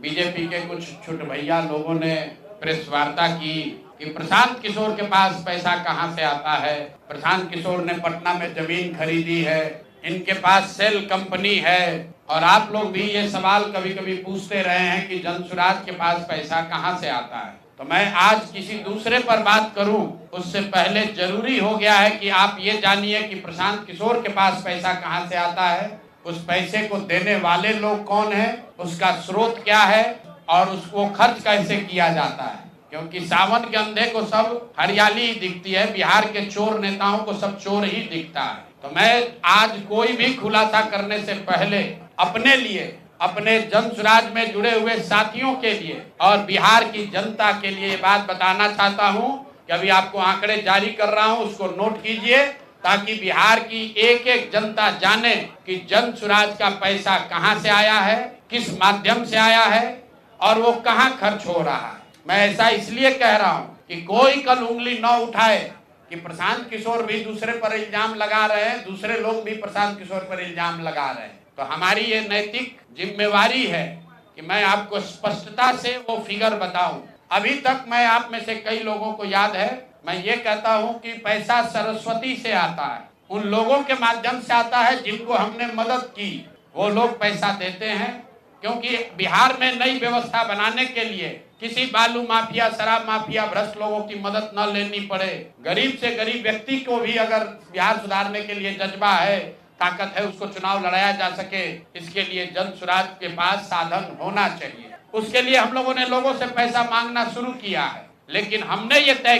BJP के कुछ छोटे भैया लोगों ने प्रेस वार्ता की कि प्रशांत किशोर के पास पैसा कहां से आता है। प्रशांत किशोर ने पटना में जमीन खरीदी है, इनके पास सेल कंपनी है। और आप लोग भी ये सवाल कभी कभी पूछते रहे हैं कि जनसुराज के पास पैसा कहां से आता है। तो मैं आज किसी दूसरे पर बात करूं उससे पहले जरूरी हो गया है कि आप ये जानिए कि प्रशांत किशोर के पास पैसा कहां से आता है, उस पैसे को देने वाले लोग कौन है, उसका स्रोत क्या है और उसको खर्च कैसे किया जाता है। क्योंकि सावन के अंधे को सब हरियाली ही दिखती है, बिहार के चोर नेताओं को सब चोर ही दिखता है। तो मैं आज कोई भी खुलासा करने से पहले अपने लिए, अपने जनसुराज में जुड़े हुए साथियों के लिए और बिहार की जनता के लिए ये बात बताना चाहता हूं कि अभी आपको आंकड़े जारी कर रहा हूं, उसको नोट कीजिए ताकि बिहार की एक एक जनता जाने कि जनसुराज का पैसा कहां से आया है, किस माध्यम से आया है और वो कहां खर्च हो रहा है। मैं ऐसा इसलिए कह रहा हूं कि कोई कल उंगली न उठाए कि प्रशांत किशोर भी दूसरे पर इल्जाम लगा रहे हैं, दूसरे लोग भी प्रशांत किशोर पर इल्जाम लगा रहे हैं। तो हमारी ये नैतिक जिम्मेवारी है कि मैं आपको स्पष्टता से वो फिगर बताऊं। अभी तक मैं आप में से कई लोगों को याद है, मैं ये कहता हूं कि पैसा सरस्वती से आता है, उन लोगों के माध्यम से आता है जिनको हमने मदद की, वो लोग पैसा देते हैं। क्योंकि बिहार में नई व्यवस्था बनाने के लिए किसी बालू माफिया, शराब माफिया, भ्रष्ट लोगों की मदद न लेनी पड़े, गरीब से गरीब व्यक्ति को भी अगर बिहार सुधारने के लिए जज्बा है, ताकत है, उसको चुनाव लड़ाया जा सके, इसके लिए जनसुराज के पास साधन होना चाहिए। उसके लिए हम लोगों ने लोगों से पैसा मांगना शुरू किया है, लेकिन हमने ये तय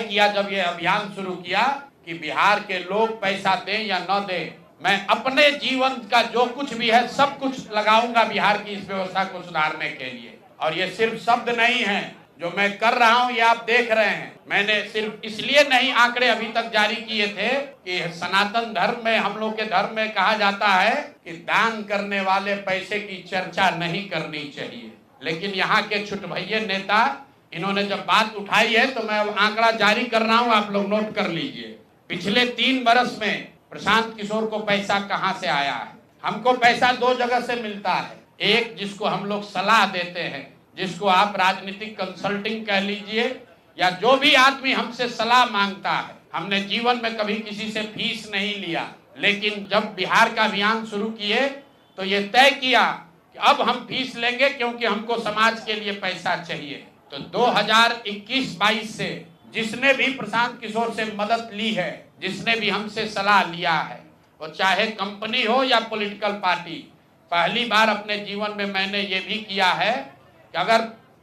किया जब ये अभियान शुरू किया कि बिहार के लोग पैसा दें या न दें, मैं अपने जीवन का जो कुछ भी है सब कुछ लगाऊंगा बिहार की इस व्यवस्था को सुधारने के लिए। और ये सिर्फ शब्द नहीं है जो मैं कर रहा हूं, ये आप देख रहे हैं। मैंने सिर्फ इसलिए नहीं आंकड़े अभी तक जारी किए थे कि सनातन धर्म में, हम लोग के धर्म में कहा जाता है कि दान करने वाले पैसे की चर्चा नहीं करनी चाहिए। लेकिन यहाँ के छुटभैये नेता, इन्होंने जब बात उठाई है तो मैं आंकड़ा जारी कर रहा हूँ, आप लोग नोट कर लीजिए। पिछले 3 बरस में प्रशांत किशोर को पैसा कहां से आया है। हमको पैसा 2 जगह से मिलता है। एक, जिसको हम लोग सलाह देते हैं, जिसको आप राजनीतिक कंसल्टिंग कह लीजिए, या जो भी आदमी हमसे सलाह मांगता है। हमने जीवन में कभी किसी से फीस नहीं लिया, लेकिन जब बिहार का अभियान शुरू किए तो ये तय किया कि अब हम फीस लेंगे क्योंकि हमको समाज के लिए पैसा चाहिए। तो 2021-22 से जिसने भी प्रशांत किशोर से मदद ली है, जिसने भी हमसे सलाह लिया है, वो चाहे कंपनी हो या पॉलिटिकल पार्टी, पहली बार अपने जीवन में मैंने ये भी किया है कि अगर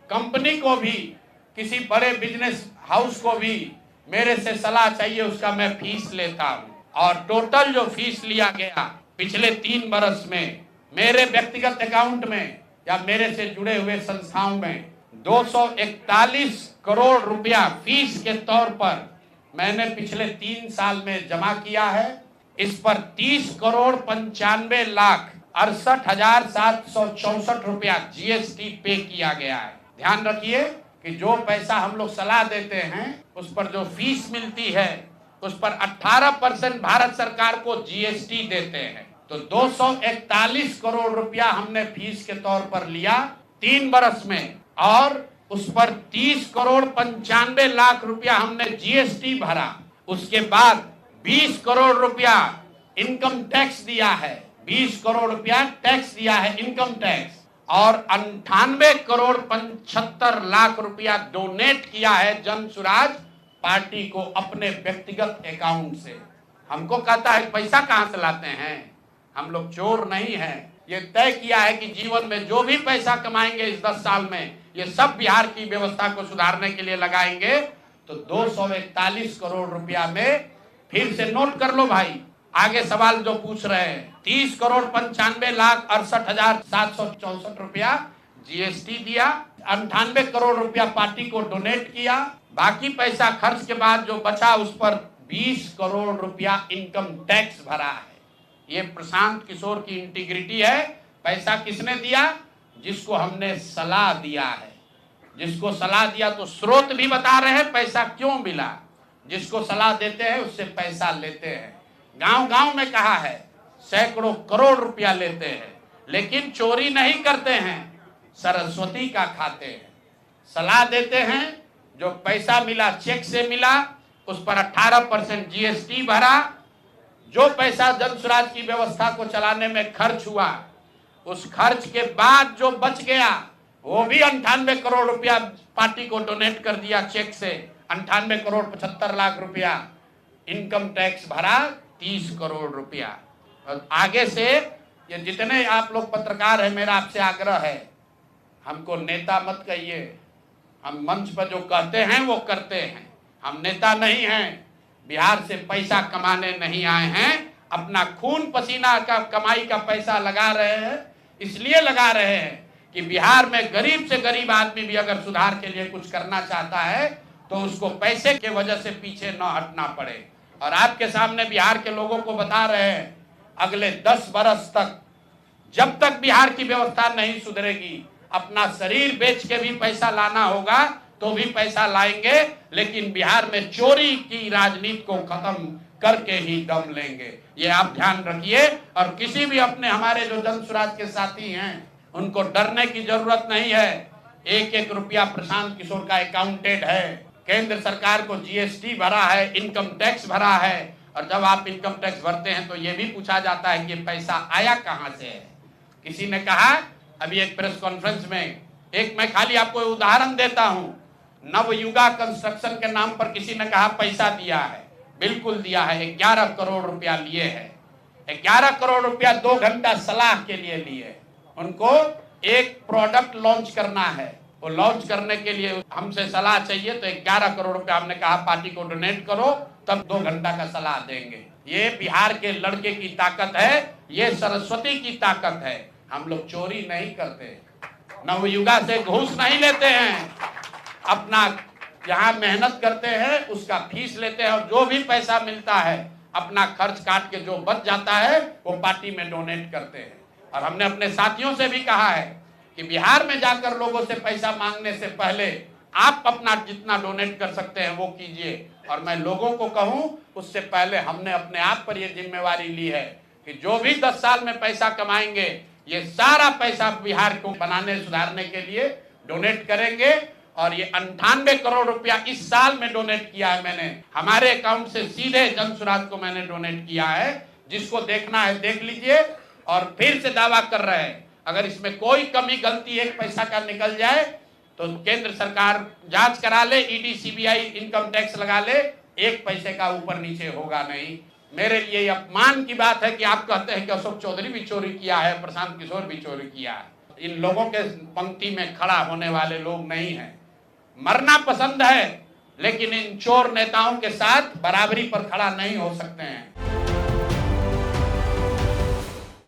कंपनी को भी, किसी बड़े बिजनेस हाउस को भी मेरे से सलाह चाहिए, उसका मैं फीस लेता हूँ। और टोटल जो फीस लिया गया पिछले 3 बरस में मेरे व्यक्तिगत अकाउंट में या मेरे से जुड़े हुए संस्थाओं में 241 करोड़ रुपया फीस के तौर पर मैंने पिछले 3 साल में जमा किया है। इस पर 30 करोड़ 95 लाख 68,764 रुपया जीएसटी पे किया गया है। ध्यान रखिए कि जो पैसा हम लोग सलाह देते हैं, उस पर जो फीस मिलती है, उस पर 18% भारत सरकार को जीएसटी देते हैं। तो 241 करोड़ रुपया हमने फीस के तौर पर लिया 3 बरस में, और उस पर 30 करोड़ 95 लाख रुपया हमने जीएसटी भरा। उसके बाद 20 करोड़ रुपया इनकम टैक्स दिया है, 20 करोड़ रुपया टैक्स दिया है, इनकम टैक्स, और 98 करोड़ 75 लाख रुपया डोनेट किया है जनसुराज पार्टी को अपने व्यक्तिगत अकाउंट से। हमको कहता है पैसा कहां से लाते हैं, हम लोग चोर नहीं हैं। ये तय किया है कि जीवन में जो भी पैसा कमाएंगे इस 10 साल में, ये सब बिहार की व्यवस्था को सुधारने के लिए लगाएंगे। तो 241 करोड़ रुपया में, फिर से नोट कर लो भाई, आगे सवाल जो पूछ रहे हैं, 30 करोड़ 95 लाख 68,764 रुपया जीएसटी दिया, 98 करोड़ रुपया पार्टी को डोनेट किया, बाकी पैसा खर्च के बाद जो बचा उस पर 20 करोड़ रुपया इनकम टैक्स भरा है। ये प्रशांत किशोर की इंटीग्रिटी है। पैसा किसने दिया? जिसको हमने सलाह दिया है। जिसको सलाह दिया तो स्रोत भी बता रहे हैं पैसा क्यों मिला। जिसको सलाह देते हैं उससे पैसा लेते हैं। गांव गांव में कहा है, सैकड़ों करोड़ रुपया लेते हैं, लेकिन चोरी नहीं करते हैं। सरस्वती का खाते हैं, सलाह देते हैं। जो पैसा मिला चेक से मिला, उस पर 18% GST भरा। जो पैसा जन स्वराज की व्यवस्था को चलाने में खर्च हुआ, उस खर्च के बाद जो बच गया वो भी 98 करोड़ रुपया पार्टी को डोनेट कर दिया चेक से। 98 करोड़ 75 लाख रुपया। इनकम टैक्स भरा 30 करोड़ रुपया। और आगे से ये जितने आप लोग पत्रकार हैं, मेरा आपसे आग्रह है, हमको नेता मत कहिए। हम मंच पर जो कहते हैं वो करते हैं। हम नेता नहीं हैं, बिहार से पैसा कमाने नहीं आए हैं। अपना खून पसीना का कमाई का पैसा लगा रहे हैं। इसलिए लगा रहे हैं कि बिहार में गरीब से गरीब आदमी भी अगर सुधार के लिए कुछ करना चाहता है तो उसको पैसे के वजह से पीछे न हटना पड़े। और आपके सामने बिहार के लोगों को बता रहे हैं, अगले 10 बरस तक जब तक बिहार की व्यवस्था नहीं सुधरेगी, अपना शरीर बेच के भी पैसा लाना होगा तो भी पैसा लाएंगे, लेकिन बिहार में चोरी की राजनीति को खत्म करके ही दम लेंगे। ये आप ध्यान रखिए। और किसी भी अपने हमारे जो जन स्वराज के साथी हैं, उनको डरने की जरूरत नहीं है। 1-1 रुपया प्रशांत किशोर का अकाउंटेड है। केंद्र सरकार को GST भरा है, इनकम टैक्स भरा है। और जब आप इनकम टैक्स भरते हैं तो ये भी पूछा जाता है कि पैसा आया कहां से है। किसी ने कहा अभी एक प्रेस कॉन्फ्रेंस में, एक मैं खाली आपको उदाहरण देता हूं, नवयुगा कंस्ट्रक्शन के नाम पर किसी ने कहा पैसा दिया है। बिल्कुल दिया है। 11 करोड़ रुपया लिए है। 11 करोड़ रुपया 2 घंटा सलाह के लिए लिए। उनको एक प्रोडक्ट लॉन्च करना है, वो लॉन्च करने के लिए हमसे सलाह चाहिए, तो 11 करोड़ रुपया हमने कहा पार्टी को डोनेट करो, तब 2 घंटा का सलाह देंगे। ये बिहार के लड़के की ताकत है, ये सरस्वती की ताकत है। हम लोग चोरी नहीं करते, नवयुगा से घूस नहीं लेते हैं, अपना यहाँ मेहनत करते हैं, उसका फीस लेते हैं, और जो भी पैसा मिलता है अपना खर्च काट के जो बच जाता है वो पार्टी में डोनेट करते हैं। और हमने अपने साथियों से भी कहा है कि बिहार में जाकर लोगों से पैसा मांगने से पहले आप अपना जितना डोनेट कर सकते हैं वो कीजिए। और मैं लोगों को कहूं, उससे पहले हमने अपने आप पर यह जिम्मेवारी ली है कि जो भी 10 साल में पैसा कमाएंगे, ये सारा पैसा बिहार को बनाने सुधारने के लिए डोनेट करेंगे। और ये 98 करोड़ रुपया इस साल में डोनेट किया है मैंने, हमारे अकाउंट से सीधे जन स्वराज को मैंने डोनेट किया है। जिसको देखना है देख लीजिए। और फिर से दावा कर रहे हैं, अगर इसमें कोई कमी गलती 1 पैसा का निकल जाए तो केंद्र सरकार जांच करा ले, ED CBI इनकम टैक्स लगा ले, 1 पैसे का ऊपर नीचे होगा नहीं। मेरे लिए अपमान की बात है कि आप कहते हैं कि अशोक चौधरी भी चोरी किया है, प्रशांत किशोर भी चोरी किया है। इन लोगों के पंक्ति में खड़ा होने वाले लोग नहीं हैं। मरना पसंद है, लेकिन इन चोर नेताओं के साथ बराबरी पर खड़ा नहीं हो सकते हैं।